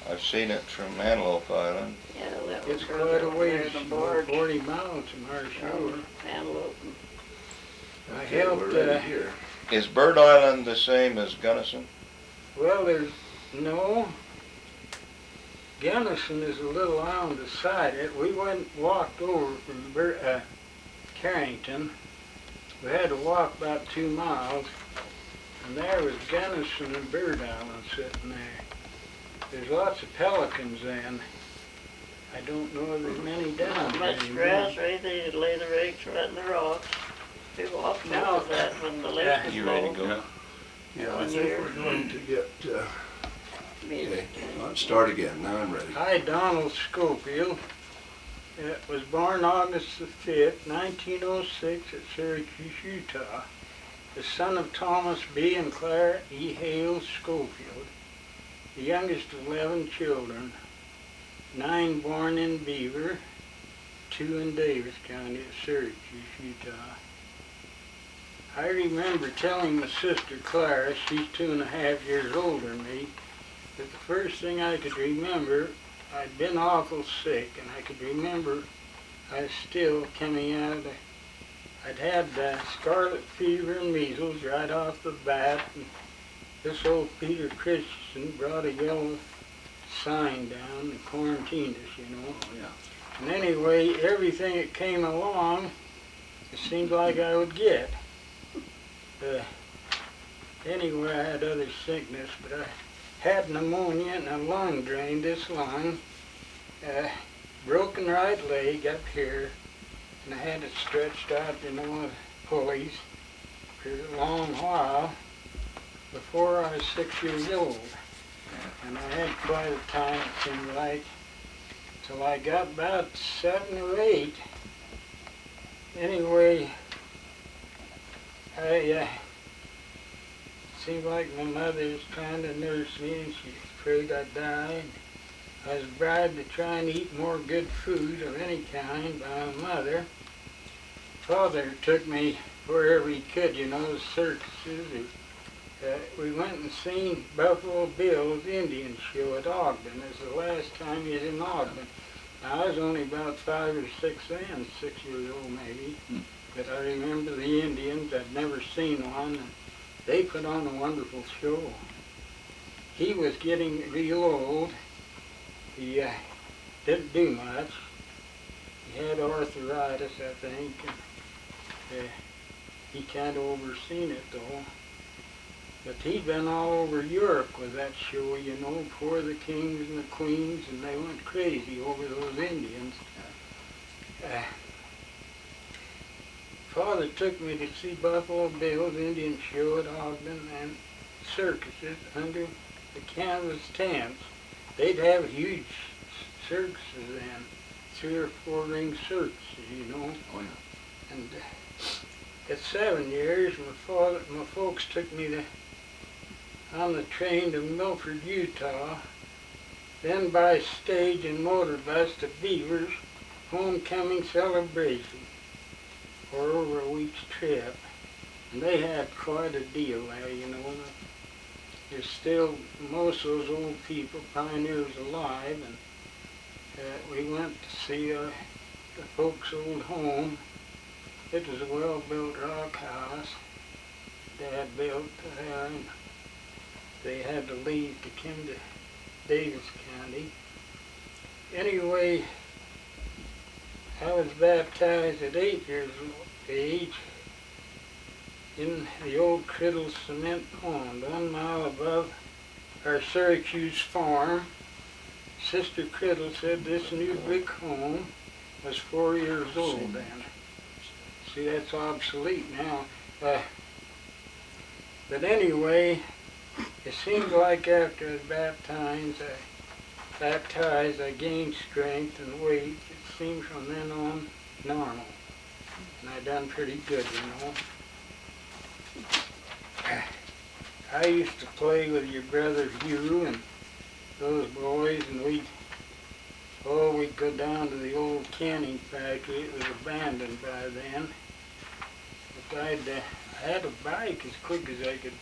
I've seen it from Antelope Island. Yeah, that was It's quite a ways, the about board. 40 miles from our shore. Antelope. I Okay, helped, we're ready here. Is Bird Island the same as Gunnison? well, no. Gunnison is a little island beside it. We walked over from Carrington. We had to walk about 2 miles, and there was Gunnison and Bird Island sitting there. There's lots of pelicans then. I don't know if there's many down Not there much anymore. grass or anything, you'd lay the eggs right in the rocks. We walked Now- over that when the lake was You ready to low. go? Yeah, I One think year. we're going to get, Me- okay, let's start again. Now I'm ready. I, Don Schofield, was born August the 5th, 1906 at Syracuse, Utah, the son of Thomas B. and Clara E. Hale Schofield, the youngest of 11 children, 9 born in Beaver, 2 in Davis County at Syracuse, Utah. I remember telling my sister Clara, she's 2.5 years older than me, that the first thing I could remember, I'd been awful sick, and I could remember I was still coming out of I'd had scarlet fever and measles right off the bat, and this old Peter Christensen brought a yellow sign down and quarantined us, you know. Oh, yeah. And anyway, everything that came along, it seemed like I would get. Anyway, I had other sickness, but I had pneumonia and a lung drained this lung, broken right leg up here, and I had it stretched out, you know, with pulleys for a long while before I was 6 years old. And I had quite a time, it seemed like, till I got about 7 or 8. Anyway, it seemed like my mother was trying to nurse me, and she was afraid I'd die. I was bribed to try and eat more good food of any kind by my mother. Father took me wherever he could, you know, the circuses. We went and seen Buffalo Bill's Indian show at Ogden. It was the last time he was in Ogden. Now, I was only about 5 or 6 then, 6 years old maybe. But I remember the Indians. I'd never seen one. And they put on a wonderful show. He was getting real old. He didn't do much. He had arthritis, I think. And, he kind of overseen it, though. But he'd been all over Europe with that show, you know, for the kings and the queens, and they went crazy over those Indians. Father took me to see Buffalo Bill's Indian show at Ogden and circuses under the canvas tents. They'd have huge circuses then, 3 or 4 ring circuses, you know. Oh, yeah. And at 7 years, my folks took me on the train to Milford, Utah, then by stage and motor bus to Beaver's homecoming celebration for over a week's trip. And they had quite a deal there, you know. There's still most of those old people, pioneers, alive, and we went to see the folks' old home. It was a well-built rock house Dad built there, and they had to leave to come to Davis County. Anyway, I was baptized at 8 years of age in the old Criddle Cement Pond, 1 mile above our Syracuse farm. Sister Criddle said this new brick home was 4 years old then. See, that's obsolete now. But anyway, it seemed like after I was baptized, I gained strength and weight. It seemed from then on normal. And I done pretty good, you know. I used to play with your brother Hugh and those boys, and we'd go down to the old canning factory. It was abandoned by then. But I had a bike as quick as I could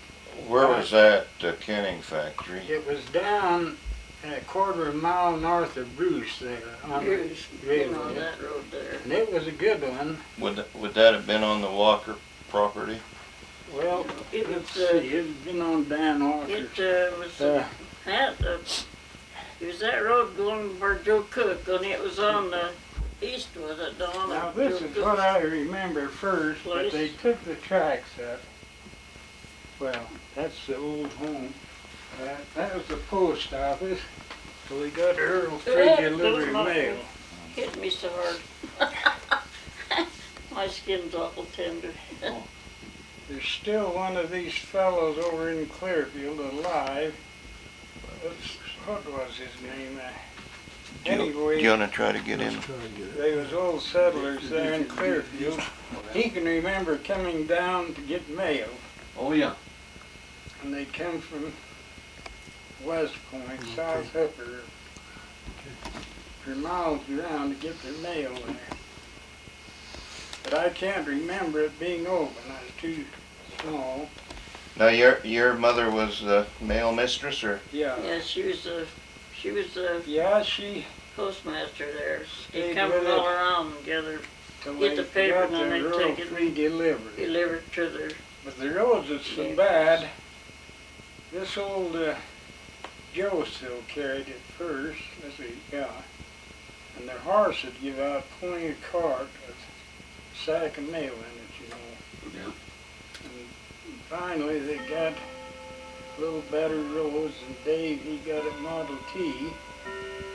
Where was that canning factory? It was down a quarter of a mile north of Bruce there on Bruce, the been on railroad. that road there. And it was a good one. Would that have been on the Walker property? Well, It let's was, see, it's been on Dan Walker's. It was it was that road going where Joe Cook, and it was on the east, was it, Don? Now of this Joe is Cook's what I remember first, but place? they took the tracks up. Well, that's the old home. That was the post office, so we got Earl free Yeah, delivery those might mail. hit me so hard. My skin's awful tender. There's still one of these fellows over in Clearfield alive. What was his name? Anyway, Do you want to try to get him? they was old settlers there in Clearfield. He can remember coming down to get mail, Oh, yeah. and they come from West Point, South Hooper, for miles around to get their mail there. But I can't remember it being open. I was too small. Now your mother was the mail mistress, or? Yeah. Yeah, she was the Yeah, she postmaster there. They Stayed come with all it. around and gather, till Get the they paper got and then the they rural take it. free delivery. deliver it to their, But the roads is so Yeah. bad. This old Joe still carried it first. Let's see, yeah. And their horse would give out 20 a cart with a sack of mail in it, you know. Yeah. And finally they got a little better roads, and Dave, he got a Model T,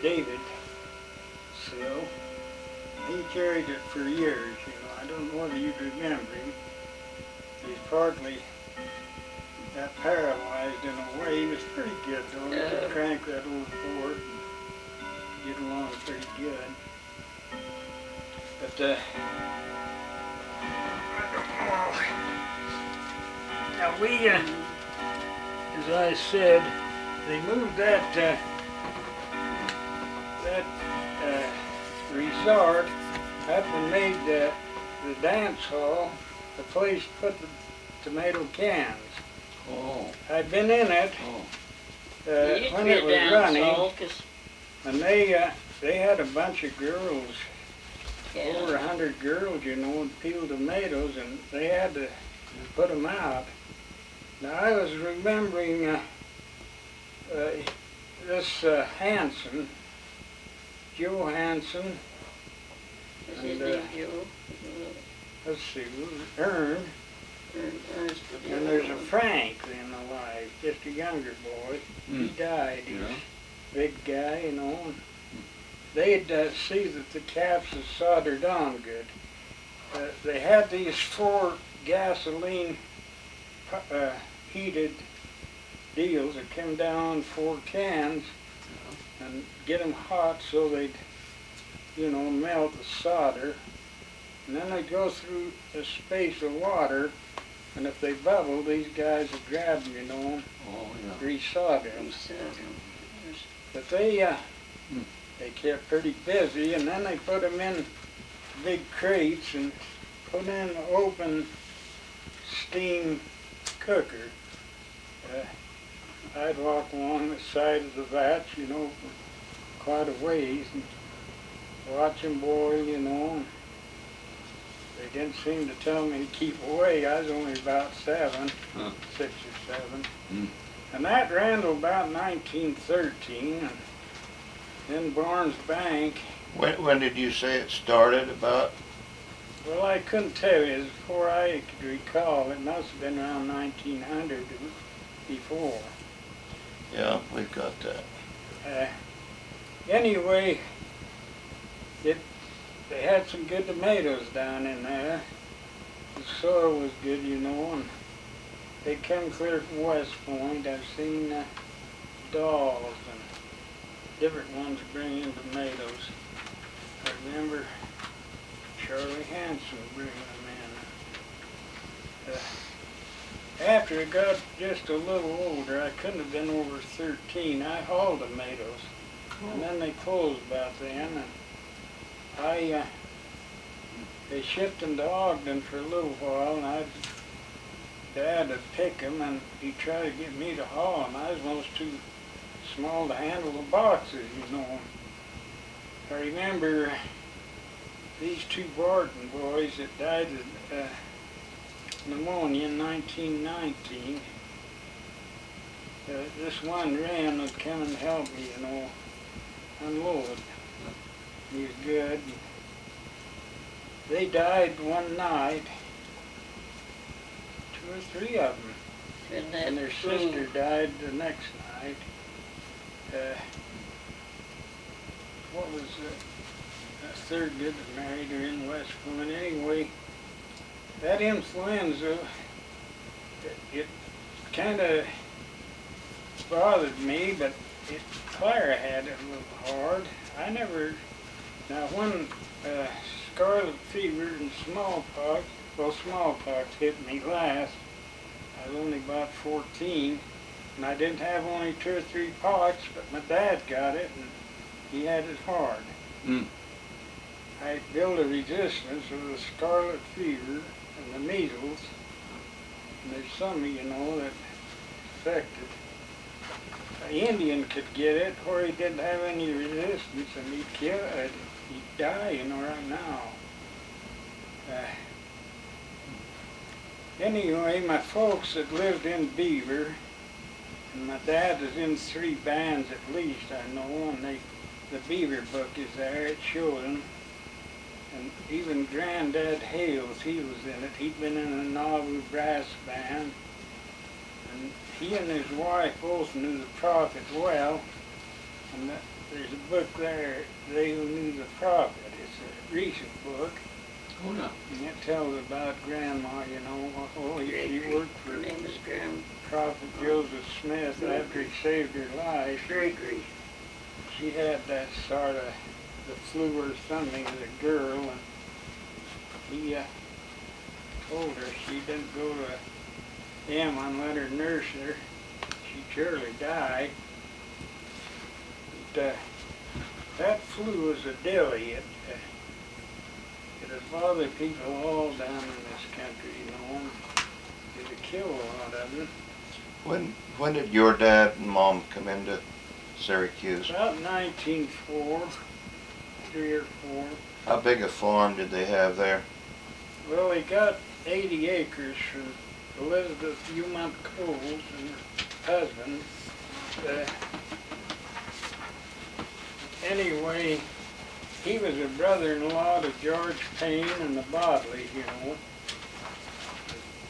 David Sill. He carried it for years, you know. I don't know whether you remember him. He's partly got paralyzed in a way. He was pretty good though. He could crank that old Ford and get along pretty good. But now we, as I said, they moved that resort up and made the dance hall the place to put the tomato cans. Oh, I'd been in it oh. it used to when be it a was dance running, hall, 'cause, and they had a bunch of girls, over yeah, 100 girls, you know, and peel tomatoes, and they had to put them out. Now I was remembering this Hanson, Joe Hanson, is his and, name Joe? let's see, Ern, Ernest would and there's a Frank then alive, just a younger boy. He died. He was Yeah. a big guy, you know. And they'd see that the caps was soldered on good. They had these 4 gasoline heated deals that come down 4 cans and get them hot so they'd, you know, melt the solder. And then they'd go through a space of water, and if they bubble, these guys would grab them, you know, Oh, yeah. re-solder them. But they kept pretty busy, and then they put them in big crates and put in an open steam cooker. I'd walk along the side of the vats, you know, for quite a ways and watch them boil, you know. And they didn't seem to tell me to keep away. I was only about 7, Huh. 6 or 7. Mm. And that ran to about 1913. And then Barnes Bank, When did you say it started? About? well, I couldn't tell you. Before I could recall, it must have been around 1900 or before. Yeah, we've got that. Anyway, they had some good tomatoes down in there. The soil was good, you know, and they come clear from West Point. I've seen Dawes and different ones bringing tomatoes. I remember Charlie Hanson bringing them in. After I got just a little older, I couldn't have been over 13. I hauled tomatoes, and then they closed about then. And they shipped them to Ogden for a little while, and I'd Dad would pick 'em and he'd try to get me to haul 'em. I was almost too small to handle the boxes, you know. I remember these two Barton boys that died of pneumonia in 1919. This one Ram would come and help me, you know, unload. He was good. They died one night, 2 or 3 of them, Couldn't have and their food. sister died the next night. What was a third good that married her in West Point. Anyway, that influenza, it kind of bothered me, but Clara had it a little hard. I never, now when scarlet fever and smallpox, well, smallpox hit me last, I was only about 14, and I didn't have only 2 or 3 pox, but my dad got it, and he had it hard. Mm. I built a resistance of the scarlet fever and the measles, and there's some, you know, that affected. An Indian could get it where he didn't have any resistance, and he'd die, you know, right now. Anyway, my folks had lived in Beaver, and my dad was in 3 bands at least, I know, and the Beaver book is there, it showed him. And even Granddad Hales, he was in it. He'd been in a Nauvoo brass band. And he and his wife both knew the prophet well. And there's a book there, They Who Knew the Prophet. It's a recent book. Oh, yeah. And it tells about Grandma, you know. She worked for Her name is Graham Prophet Joseph Smith after he saved her life. Gregory. She had that sort of the flu or something as a girl, and he told her she didn't go to him and let her nurse her. She'd surely die. But, that flu was a dilly. It had bothered people all down in this country, you know, and it had killed a lot of them. When did your dad and mom come into Syracuse? About 1904. 3 or 4. How big a farm did they have there? Well, they got 80 acres from Elizabeth Umont Coles and her husband. Anyway, he was a brother-in-law to George Payne and the Bodleys, you know.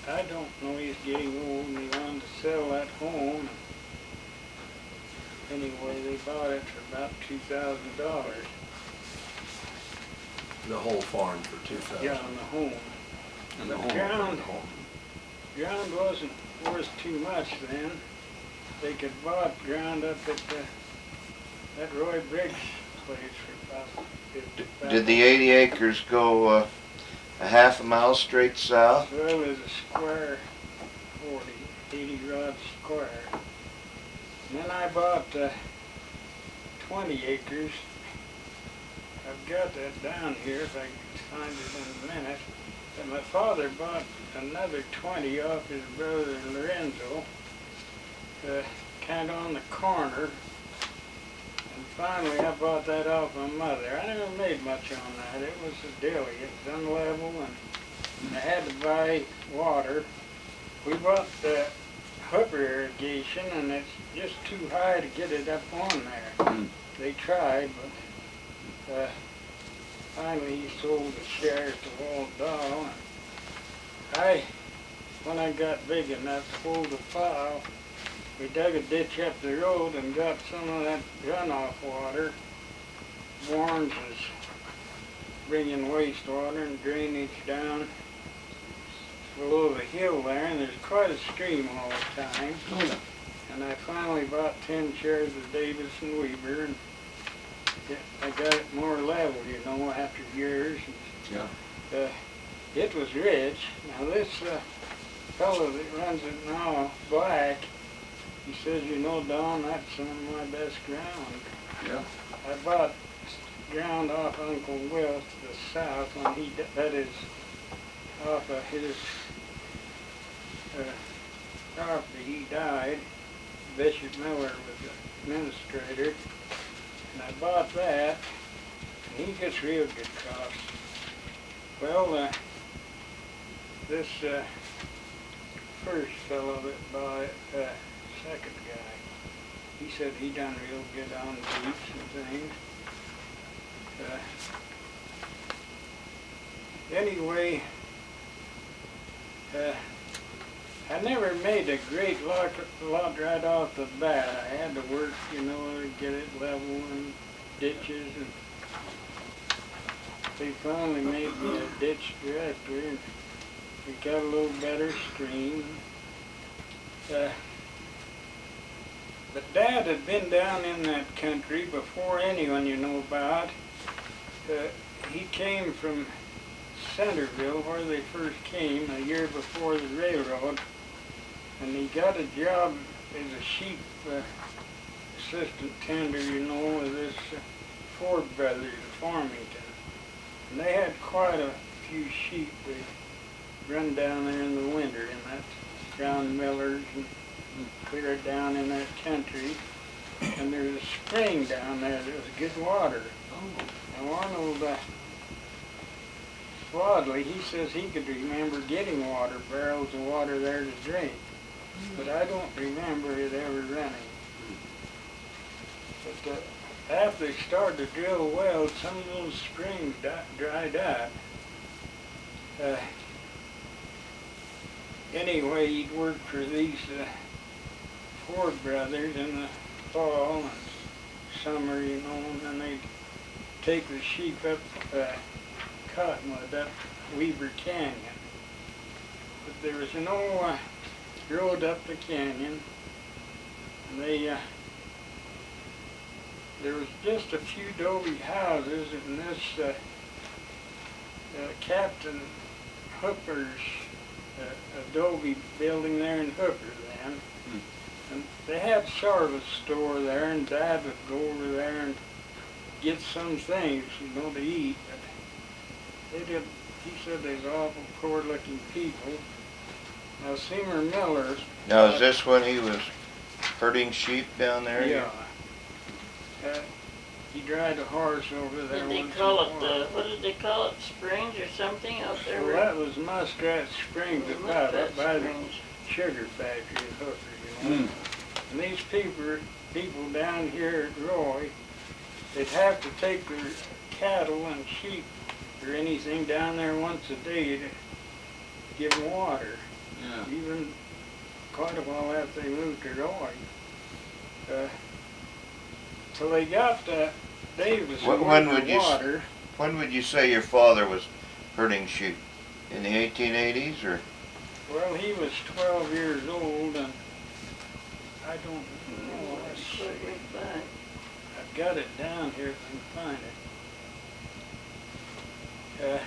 I don't know, he's getting old and he wanted to sell that home. Anyway, they bought it for about $2,000. The whole farm for 2,000. Yeah, on the home. And The the home. ground wasn't worth too much then. They could bought ground up at that Roy Briggs place for about Did the 80 acres go a half a mile straight south? Well, it was a square 80 rods square. And then I bought 20 acres. I've got that down here if I can find it in a minute. And my father bought another 20 off his brother Lorenzo, kind of on the corner. And finally I bought that off my mother. I never made much on that. It was a dilly. It was unlevel, and I had to buy water. We bought the hooper irrigation, and it's just too high to get it up on there. Mm. They tried, but finally he sold the shares to Walt Dahl. When I got big enough to hold the plow, we dug a ditch up the road and got some of that runoff water. Warren's is bringing wastewater and drainage down below the hill there, and there's quite a stream all the time. Oh, yeah. And I finally bought 10 shares of Davis and Weber, and I got it more level, you know, after years. Yeah. It was rich. Now this fellow that runs it now, Black, he says, you know, Don, that's some of my best ground. Yeah. I bought ground off Uncle Will to the south when that is off of his after he died, Bishop Miller was the administrator, and I bought that, and he gets real good cost. Well, this first fellow that bought it, second guy, he said he done real good on beats and things. Anyway, I never made a great lot right off the bat. I had to work, you know, to get it level and ditches, and they finally made me a ditch director, and we got a little better stream. But Dad had been down in that country before anyone you know about. He came from Centerville, where they first came, a year before the railroad, and he got a job as a sheep assistant tender, you know, with this Ford Brothers of Farmington. And they had quite a few sheep they run down there in the winter, and that's John Miller's and clear down in that country. And there's a spring down there that was good water. Now Arnold Swadley, he says he could remember getting water, barrels of water there to drink, but I don't remember it ever running. But after they started to drill wells, some of those springs dried up. Anyway, he'd work for these Ford Brothers in the fall and summer, you know, and then they'd take the sheep up Cottonwood, up Weaver Canyon. But there was no road up the canyon, and there was just a few adobe houses, and this Captain Hooper's adobe building there in Hooper then. And they had sort of a store there, and Dad would go over there and get some things, you know, to eat. But they did. He said they was awful poor-looking people. Now Seymour Miller. Now, is this when he was herding sheep down there? Yeah. He dried a horse over there. Did they call it what did they call it? Springs or something out there? Well, that was Muskrat Springs, about up by the Springs. sugar factory in Hooker, you know. And these people down here at Roy, they'd have to take their cattle and sheep or anything down there once a day to give them water. Yeah. Even quite a while after they moved to Roy. So they got Davis When with would you water. When would you say your father was herding sheep? In the 1880s, or? Well, he was 12 years old, and I don't know. Let's see. I've got it down here if I can find it.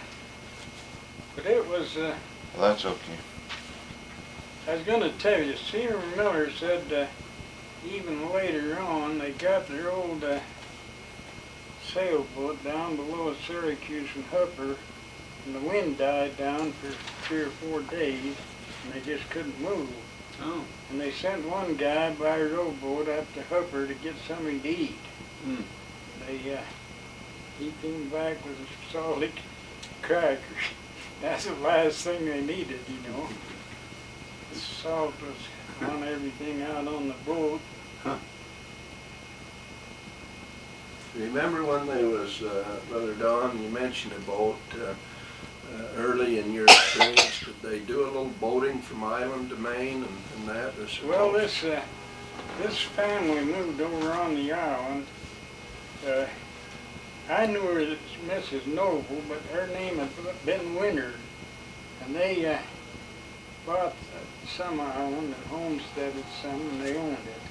But it was, Well, that's okay. I was going to tell you, Seymour Miller said even later on they got their old sailboat down below Syracuse and Hooper, and the wind died down for 3 or 4 days, and they just couldn't move. Oh. And they sent one guy by a rowboat up to Hooper to get something to eat. He came back with salted crackers. That's the last thing they needed, you know. The salt was on everything out on the boat. Remember when there was, Brother Don, you mentioned a boat early in your experience. Did they do a little boating from island to Maine and that? Well, this family moved over on the island. I knew her as Mrs. Noble, but her name had been Winter, and they bought some island and homesteaded some, and they owned it.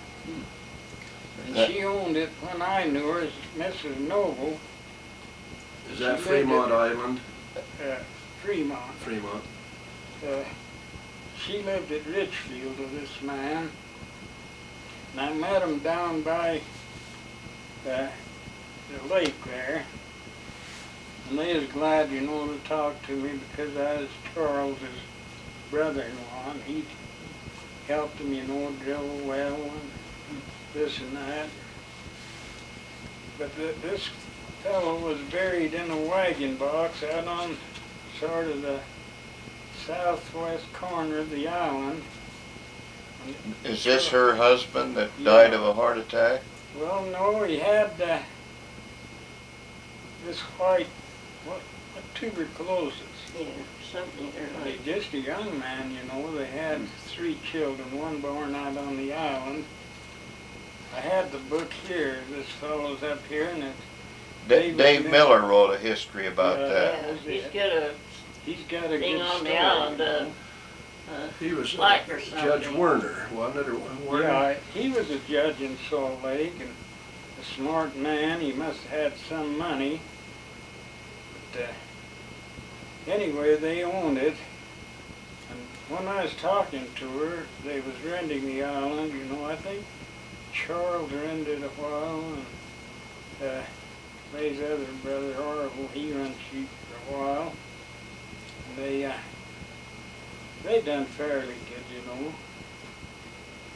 And she owned it when I knew her as Mrs. Noble. Is that She lived Fremont at- Island? Fremont. Fremont. She lived at Richfield with this man, and I met him down by the lake there, and they was glad, you know, to talk to me because I was Charles's brother-in-law, and helped them, drill a well and this and that. But this fellow was buried in a wagon box out on sort of the southwest corner of the island. Is this her husband that died of a heart attack? Well, no, he had this what tuberculosis. Yeah, something or He's like. just a young man, They had 3 children, one born out on the island. I had the book here. This fellow's up here, and it's Dave Miller wrote a history about that. Yeah, he's got a thing good on story, the island. He was Like or Judge something. Werner, wasn't it, or Werner? Yeah, he was a judge in Salt Lake, and a smart man. He must have had some money. But anyway, they owned it. And when I was talking to her, they was renting the island. I think Charles rented a while, and May's other brother, Orville, he run sheep for a while. And they done fairly good,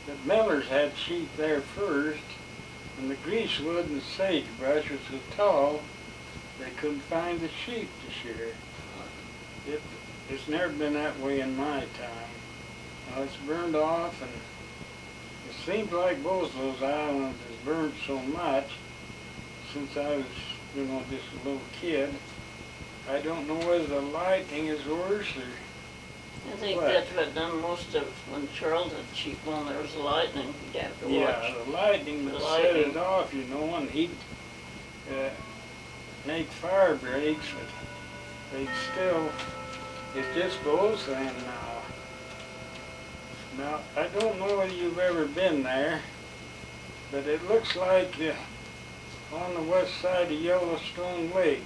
But Miller's had sheep there first, and the greasewood and sagebrush was so tall, they couldn't find the sheep to shear. It's never been that way in my time. Now it's burned off, and it seems like both those islands has burned so much since I was, just a little kid. I don't know whether the lightning is worse or I think what? that's what done most of when Charles had sheep on. There was lightning. You'd have to yeah, watch. the lightning The would set it lightning. off, and he'd make fire breaks, but they'd still, it just goes then now. Now, I don't know whether you've ever been there, but it looks like on the west side of Yellowstone Lake,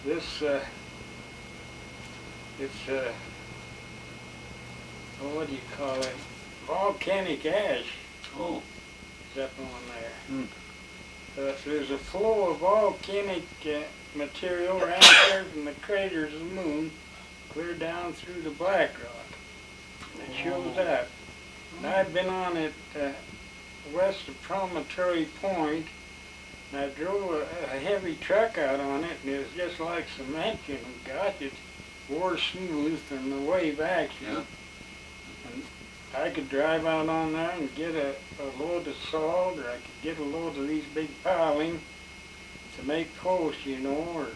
it's what do you call it? Volcanic ash Oh, is up on there. Hmm. There's a flow of volcanic material around there from the craters of the moon, clear down through the black rock. It shows up. And I've been on it west of Promontory Point, and I drove a heavy truck out on it, and it was just like cement, Gosh, it wore smooth from the wave action. Yeah. And I could drive out on there and get a load of salt, or I could get a load of these big piling to make posts, or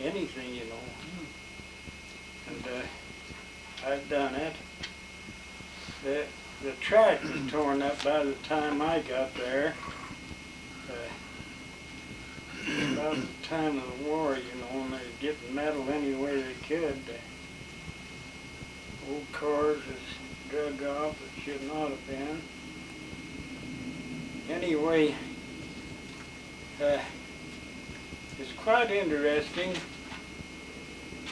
anything, And I've done it. The track was torn up by the time I got there. About the time of the war, and they were getting metal any way they could. Old cars was drug off that should not have been. Anyway, it's quite interesting.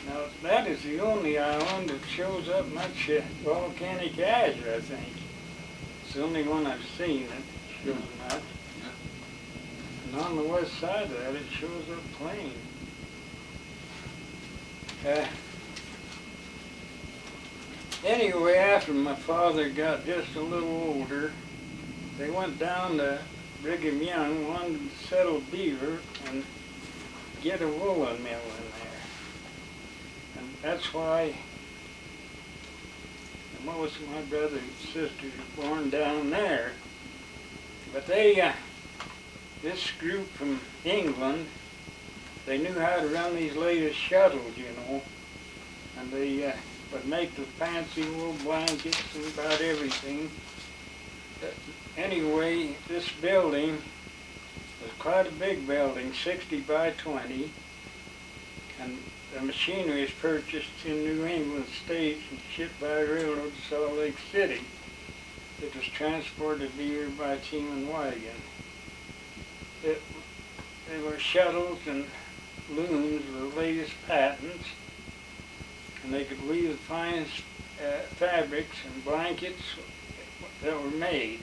Now, that is the only island that shows up much volcanic ash, I think. It's the only one I've seen that shows much. And on the west side of that, it shows up plain. Anyway, after my father got just a little older, they went down to Brigham Young, wanted to settle beaver and get a woolen mill in there. And that's why most of my brothers and sisters were born down there. But this group from England, they knew how to run these latest shuttles, and they would make the fancy wool blankets and about everything. But anyway, this building was quite a big building, 60 by 20, and the machinery is purchased in New England states and shipped by railroad to Salt Lake City. It was transported here by team and wagon. They were shuttles and looms with the latest patents, and they could weave the finest fabrics and blankets that were made.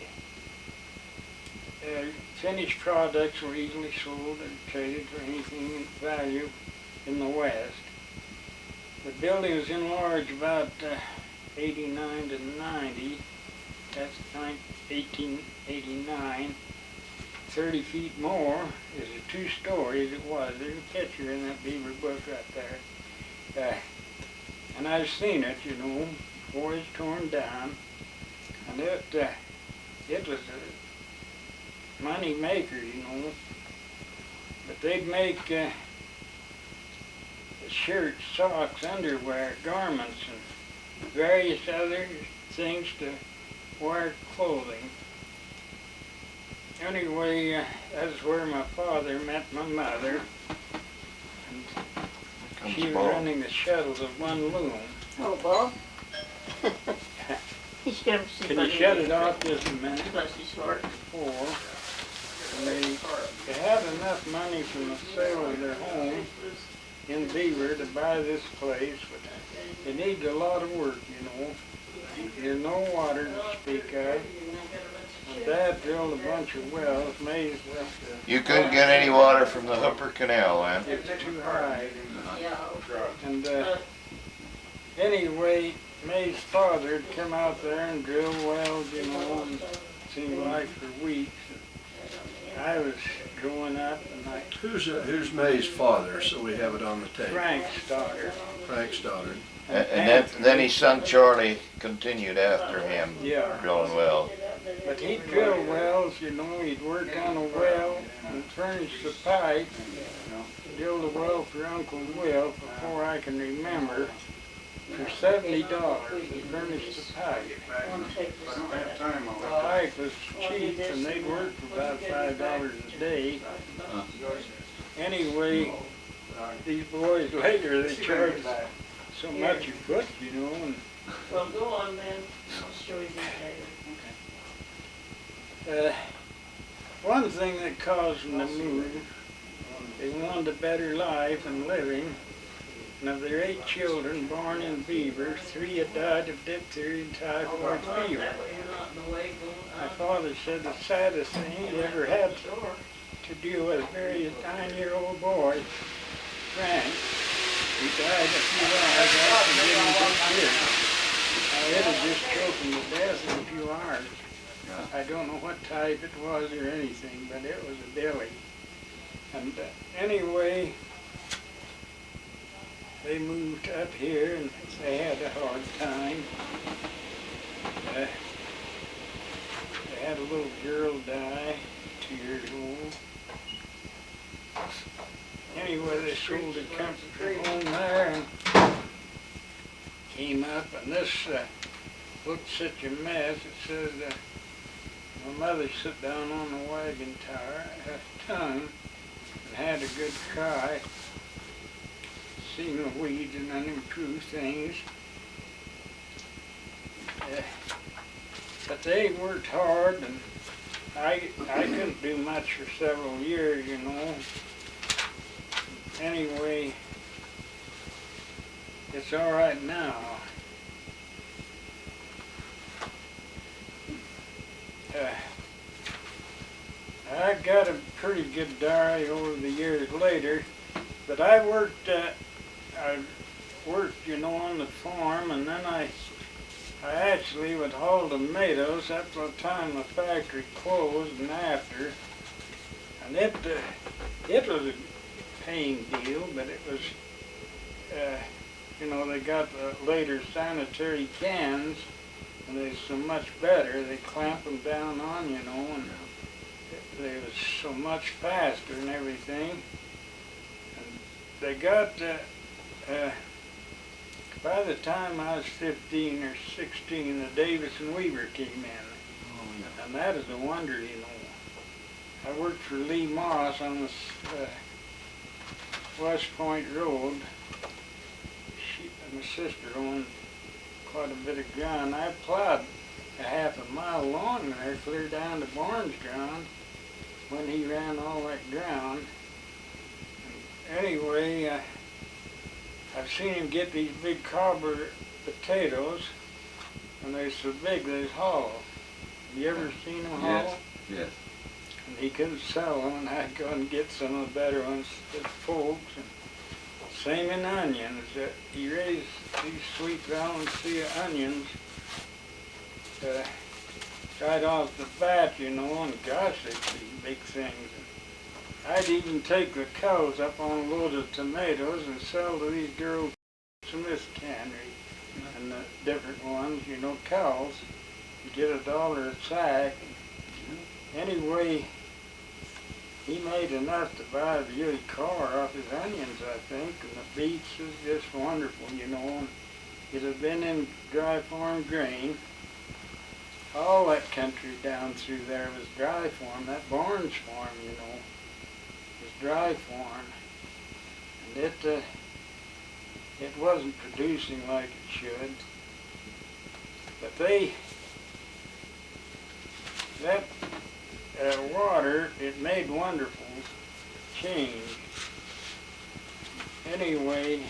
Finished products were easily sold and traded for anything of value in the West. The building was enlarged about '89 to '90. That's 1889. 30 feet more is a 2-story as it was. There's a picture in that beaver book right there. And I've seen it, before it's torn down. And it was a money maker, But they'd make shirts, socks, underwear, garments, and various other things to wear clothing. Anyway, that's where my father met my mother. And she was running the shuttles of one loom. Oh, Bob. He's going to see. Can you shut it off just a minute? Bless his heart. And they had enough money from the sale of their home in Beaver to buy this place, but it needs a lot of work, There's no water to speak of. And Dad drilled a bunch of wells. Mays You couldn't get any water from the Hooper Canal, then? it's too high. Yeah. And anyway, May's father had come out there and drilled wells, and seemed like for weeks. I was growing up, and Who's May's father, so we have it on the table? Frank's daughter. Frank's daughter. And then his son Charlie continued after him, Yeah. drilling wells. But he'd drill wells, he'd work on a well and furnish the pipe. Drilled a well for Uncle Will before I can remember for $70 to furnish the pipe. The pipe was cheap and they'd work for about $5 a day. Anyway, these boys later, they charged so much a foot, and Well, go on, man. I'll show you later. one thing that caused them to move, they wanted a better life and living. And of their 8 children born in Beaver, 3 had died of diphtheria and typhoid fever. My father said the saddest thing he ever had to deal with very 9-year-old boy, Frank. He died a few hours after getting diphtheria. It had just choked him to death in a few hours. I don't know what type it was or anything, but it was a dilly. And anyway, they moved up here and they had a hard time. They had a little girl die, 2 years old. Anyway, they sold a comfortable home there and came up, and this looked such a mess. It says, my mother sat down on the wagon tongue and had a good cry, seen the weeds and unimproved things. But they worked hard, and I couldn't do much for several years, Anyway, it's all right now. I got a pretty good diary over the years later, but I worked, on the farm, and then I actually would haul tomatoes up to the time the factory closed and after, and it was a paying deal, but it was, they got the later sanitary cans, and they was so much better. They clamp them down on, and they was so much faster and everything. And they got, by the time I was 15 or 16, the Davis and Weaver came in. And that is a wonder, I worked for Lee Moss on this West Point Road. She and my sister owned quite a bit of ground. I plowed a half a mile along there, clear down to Barnes' ground, when he ran all that ground. And anyway, I've seen him get these big cobbler potatoes, and they're so big they're hollow. Have you ever seen them hollow? Yes. And he couldn't sell them, and I'd go and get some of the better ones, the folks, and Same in onions. He raised these sweet Valencia onions right off the bat, you know, and gosh, they be big things. I'd even take the cows up on a load of tomatoes and sell to these girls from this cannery and the different ones, you know, cows. You get $1 a sack. Anyway, he made enough to buy a really car off his onions, I think, and the beets was just wonderful, you know. And it had been in dry farm grain. All that country down through there was dry farm. That Barnes farm, you know, was dry farm. And it wasn't producing like it should. But that water, it made wonderful change. Anyway,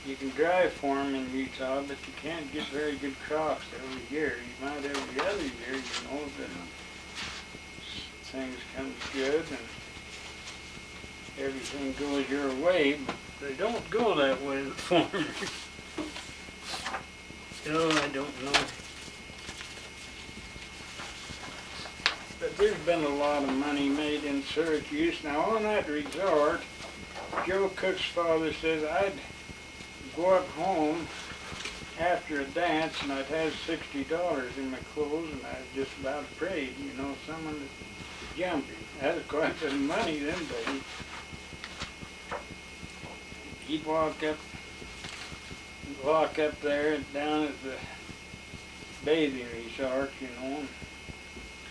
you can dry farm in Utah, but you can't get very good crops every year. You might every other year, you know, that things comes good and everything goes your way, but they don't go that way, the farmers. Oh, I don't know. But there's been a lot of money made in Syracuse. Now on that resort, Joe Cook's father says I'd go up home after a dance and I'd have $60 in my clothes and I was just about afraid, you know, someone was jumping. That was quite a bit of money them days. He'd walk up there down at the bathing resort, you know.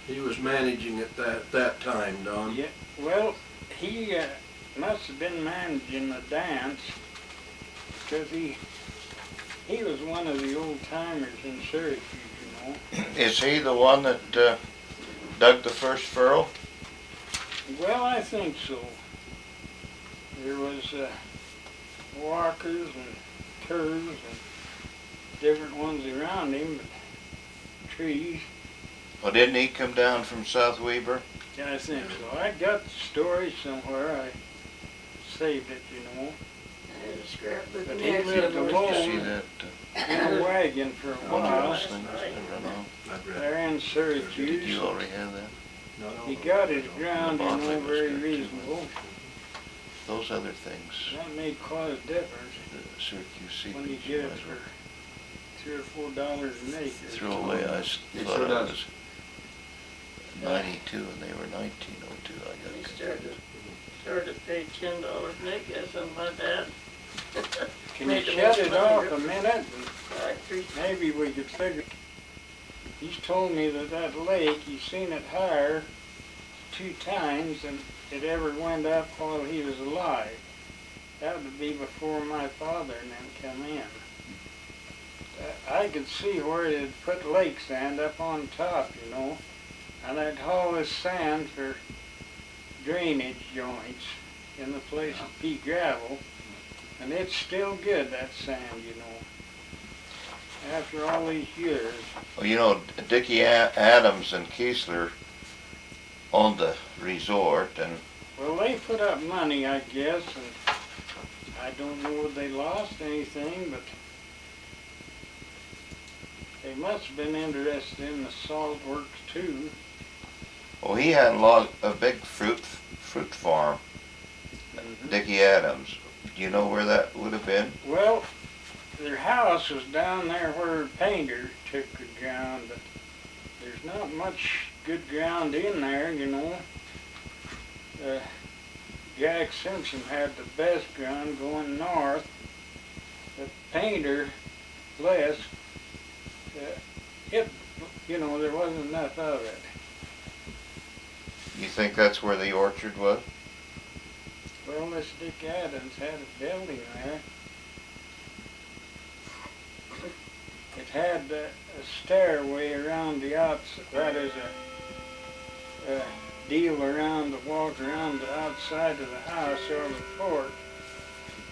He was managing at that time, Don. Yeah, well, he must have been managing the dance because he was one of the old timers in Syracuse, you know. Is he the one that dug the first furrow? Well, I think so. There was walkers and curves and different ones around him, but trees. Well, didn't he come down from South Weber? Yeah, I think so. I got the story somewhere. I saved it, you know. I had a scrapbook But in he there. lived alone. See that? In a wagon for a One of while. those things that run off. I've read There in Did Syracuse. you already have that? He got his ground, you The know, bottling was very good, too. reasonable. Those other things, That made quite a difference the Syracuse when you seepage, get it might for $3 or $4 an acre. throw away. I It thought sure I does. was 92 and they were 1902. I got They confused. started to pay $10 an acre, something like that. Can you Made the shut most it money. off a minute? And Factory. maybe we could figure. He's told me that lake, he's seen it higher 2 times than it ever went up while he was alive. That would be before my father and them come in. I could see where they'd put lake sand up on top, you know, and they'd haul this sand for drainage joints in the place of pea gravel, and it's still good, that sand, you know, after all these years. Well, you know, Dickie Adams and Kiesler owned the resort, and Well, they put up money, I guess, and I don't know if they lost anything, but they must have been interested in the salt works too. well, he had a big fruit farm, Dickie Adams. Do you know where that would have been? Well, their house was down there where Painter took the ground, but there's not much good ground in there, you know. Jack Simpson had the best ground going north, but Painter, bless, you know, there wasn't enough of it. You think that's where the orchard was? Well, this Dick Adams had a building there. It had a stairway around the outside, that is a deal around to walk around the outside of the house or the porch.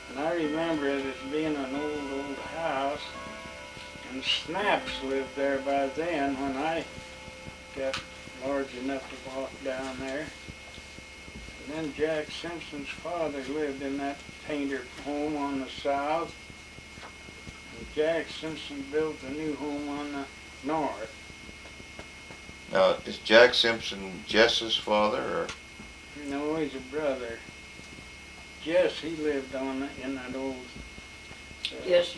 And I remember it as being an old house. And Snaps lived there by then when I got large enough to walk down there. And then Jack Simpson's father lived in that painter home on the south. And Jack Simpson built a new home on the north. Now, is Jack Simpson Jess's father, or? No, he's a brother. Jess, he lived in that old Yes,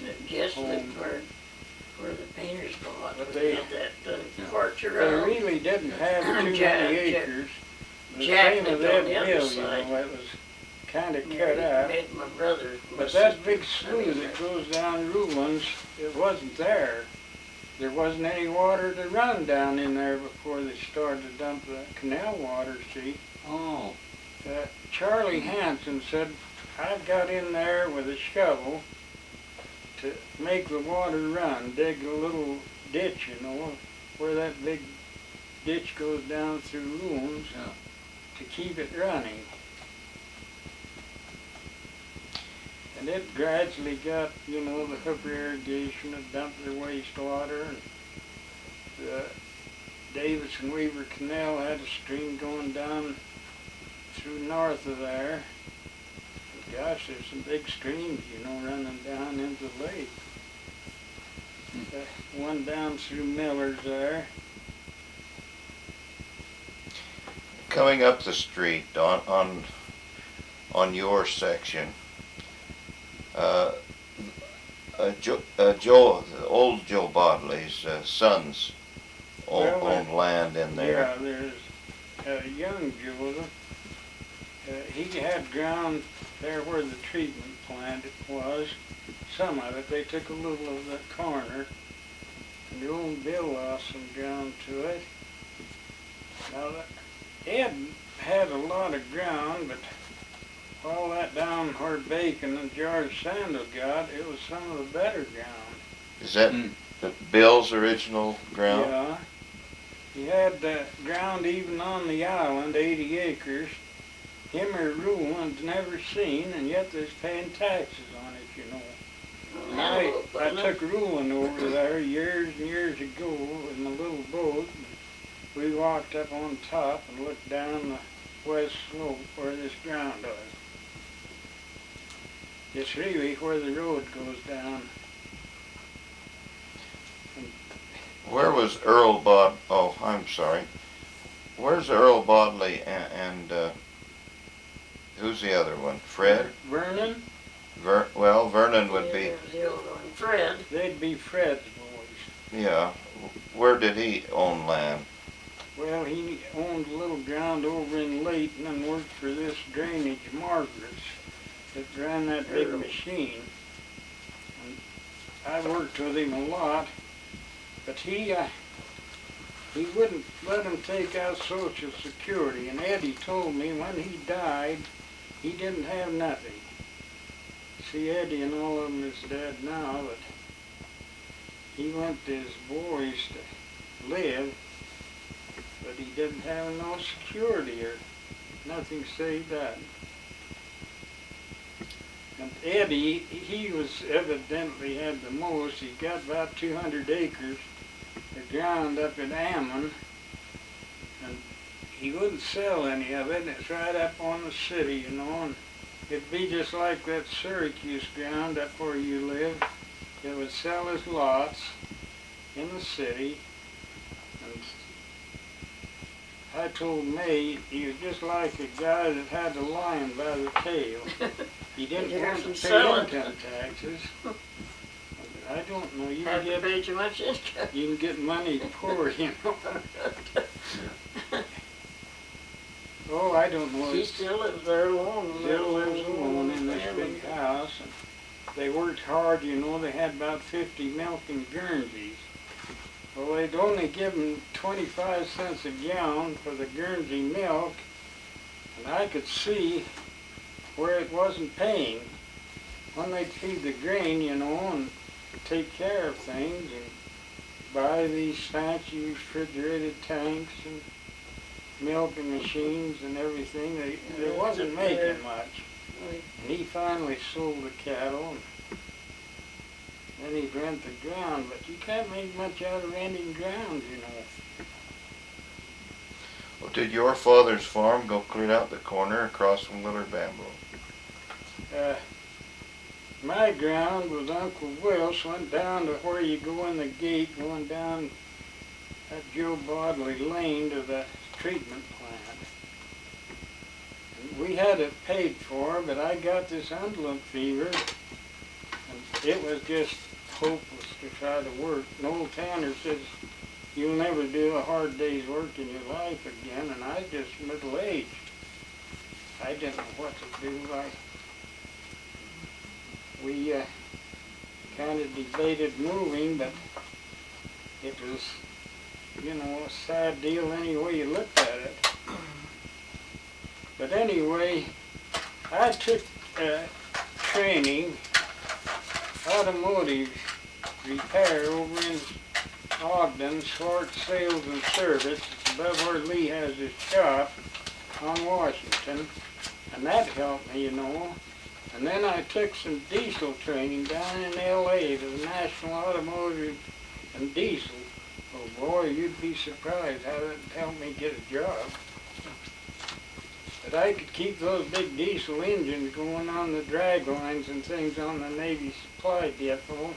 home. lived where the painters bought. But they- That porch They around. really didn't have too many Jack- acres. The Jack same as lived that on the other bill, side. it was kind of Yeah, cut he out. made my brother. But that big slough that goes down Rulan's, it wasn't there. There wasn't any water to run down in there before they started to dump the canal water, see? Oh, Charlie Hanson said, I've got in there with a shovel to make the water run, dig a little ditch, you know, where that big ditch goes down through Rulan's yeah. to keep it running. And it gradually got, you know, the hooper irrigation that dumped their wastewater. And the Davis and Weaver Canal had a stream going down through north of there. And gosh, there's some big streams, you know, running down into the lake. One down through Miller's there. Coming up the street on your section, old Joe Bodley's sons owned land in there. Yeah, there's young Joe. He had ground there where the treatment plant was. Some of it, they took a little of the corner. And the old Bill lost some ground to it. Now, Ed had a lot of ground, but all that down where Bacon and George Sandel got, it was some of the better ground. Is that Bill's original ground? Yeah. He had ground even on the island, 80 acres. Him or Ruland's never seen, and yet they're paying taxes on it, you know. I took Ruland over there years and years ago in a little boat. And we walked up on top and looked down the west slope where this ground was. It's really where the road goes down. Where was Earl Bod? Oh, I'm sorry. Where's Earl Bodley and who's the other one? Fred? Vernon, Well, Vernon would be. The old one, Fred. they'd be Fred's boys. Yeah. Where did he own land? Well, he owned a little ground over in Layton and worked for this drainage Margaret's that ran that big machine. And I worked with him a lot, but he wouldn't let him take out Social Security. And Eddie told me when he died, he didn't have nothing. See, Eddie and all of them is dead now, but he went to his boys to live, but he didn't have no security or nothing save that. And Eddie, he was evidently had the most. He got about 200 acres of ground up in Ammon, and he wouldn't sell any of it. And it's right up on the city, you know, and it'd be just like that Syracuse ground up where you live. It would sell as lots in the city. And I told May he was just like a guy that had the lion by the tail. He didn't Hear want to from pay selling. income taxes. I don't know. You Had can to get pay too much income. you can get money poor, you know. Oh, I don't know. He still lives there alone. Still lives alone in this big house. And they worked hard, you know. They had about 50 milking Guernseys. Well, they'd only give them 25 cents a gallon for the Guernsey milk, and I could see where it wasn't paying. When they'd feed the grain, you know, and take care of things, and buy these fancy refrigerated tanks and milking machines and everything, they wasn't making much. And he finally sold the cattle, and then he'd rent the ground, but you can't make much out of renting ground, you know. Well, did your father's farm go clear out the corner across from Willard Bamboo? My ground was Uncle Will's, went down to where you go in the gate, going down that Joe Bodley Lane to the treatment plant. And we had it paid for, but I got this undulant fever, and it was just hopeless to try to work. And old Tanner says, you'll never do a hard day's work in your life again, and I was just middle-aged. I didn't know what to do. We kind of debated moving, but it was, you know, a sad deal any way you looked at it. But anyway, I took training, automotive repair over in Ogden, Swart Sales and Service. It's above where Lee has his shop on Washington, and that helped me, you know. And then I took some diesel training down in L.A. to the National Automotive and Diesel. Oh boy, you'd be surprised how that helped me get a job. But I could keep those big diesel engines going on the drag lines and things on the Navy supply depot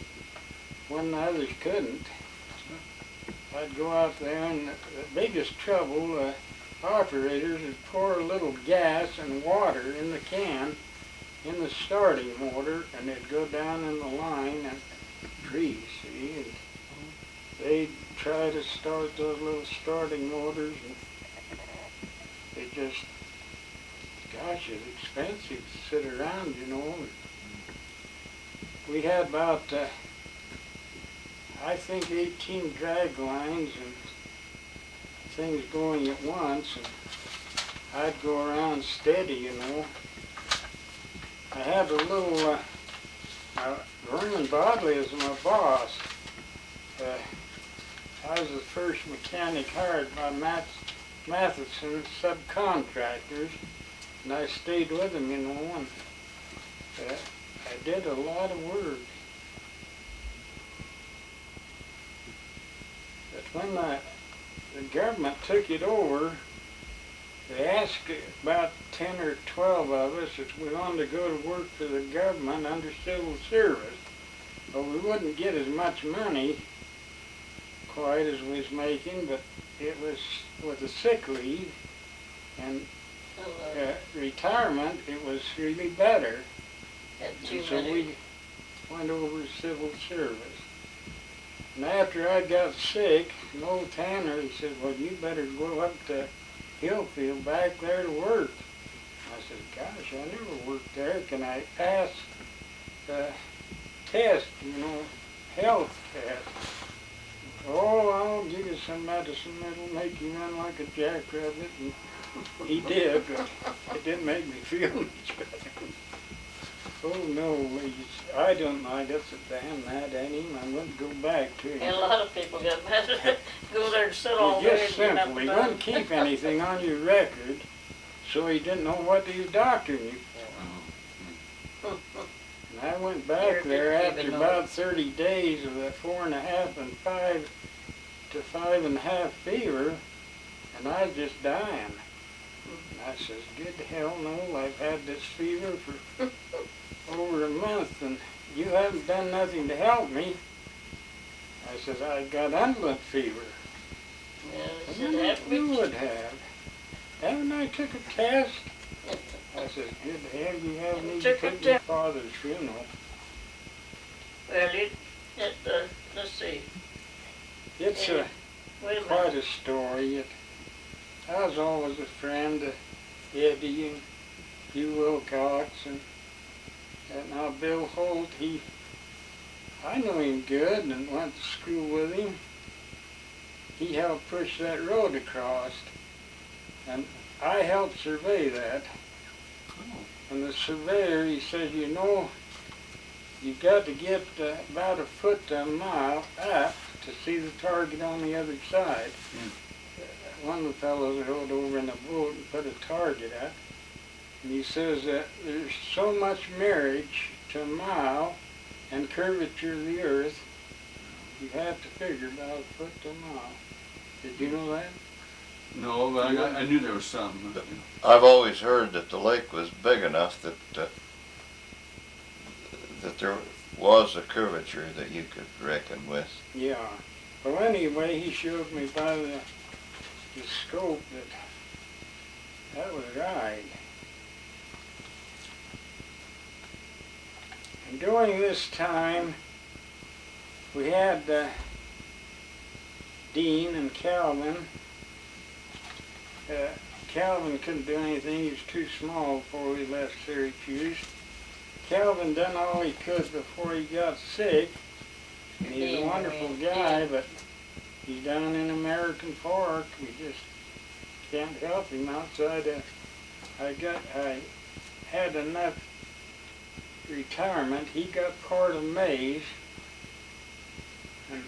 when the others couldn't. I'd go out there, and the biggest trouble, operators would pour a little gas and water in the can in the starting motor, and it'd go down in the line and freeze, see, and they'd try to start those little starting motors, and they just, gosh, it's expensive to sit around, you know. We had about, I think 18 drag lines and things going at once, and I'd go around steady, you know. I had a little, Vernon Bodley is my boss. I was the first mechanic hired by Matheson subcontractors, and I stayed with him, you know, and I did a lot of work. But when the government took it over, they asked about 10 or 12 of us if we wanted to go to work for the government under civil service. Well, we wouldn't get as much money quite as we was making, but it was with the sick leave and retirement, it was really better. And so we went over to civil service. And after I got sick, an old Tanner, he said, well, you better go up to Hillfield back there to work. I said, gosh, I never worked there. Can I pass the test, you know, health test? Oh, I'll give you some medicine that'll make you run like a jackrabbit. And he did, but it didn't make me feel much better. Oh no, I don't know. I got so damn mad at him, I wouldn't go back to him. And a lot of people got mad at it. Go there and sit all day. Just simple, he wouldn't keep anything on your record, so he didn't know what he was doctoring you for. And I went back there after about 30 days of that 4.5 and 5 to 5.5 fever, and I was just dying. And I says, good hell no, I've had this fever for over a month, and you haven't done nothing to help me. I says, I got undulant fever. Yeah, you would have. Haven't I took a test? I says, good hell, you haven't even took my father's funeral. Well, let's see. It's quite a story. I was always a friend of Eddie and Hugh Wilcox, and now Bill Holt, I knew him good and went to school with him. He helped push that road across, and I helped survey that. And the surveyor, he says, you know, you've got to get about a foot to a mile up to see the target on the other side. One of the fellows rode over in a boat and put a target up. And he says that there's so much marriage to a mile and curvature of the earth, you have to figure about a foot to a mile. Did you know that? No, but I knew there was some. I've always heard that the lake was big enough that that there was a curvature that you could reckon with. Yeah. Well, anyway, he showed me by the scope that was right. And during this time, we had Dean and Calvin. Calvin couldn't do anything. He was too small before we left Syracuse. Calvin done all he could before he got sick. And he's a wonderful guy, but he's down in American Fork. We just can't help him outside of, I had enough retirement. He got part of Mays, and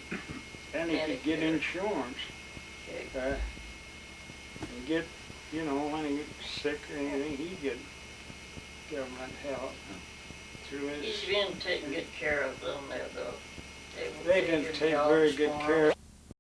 then he could get insurance. And get, you know, when he gets sick or anything, he'd get government help through his. He's been taking good care of them there, though. They didn't take very good care.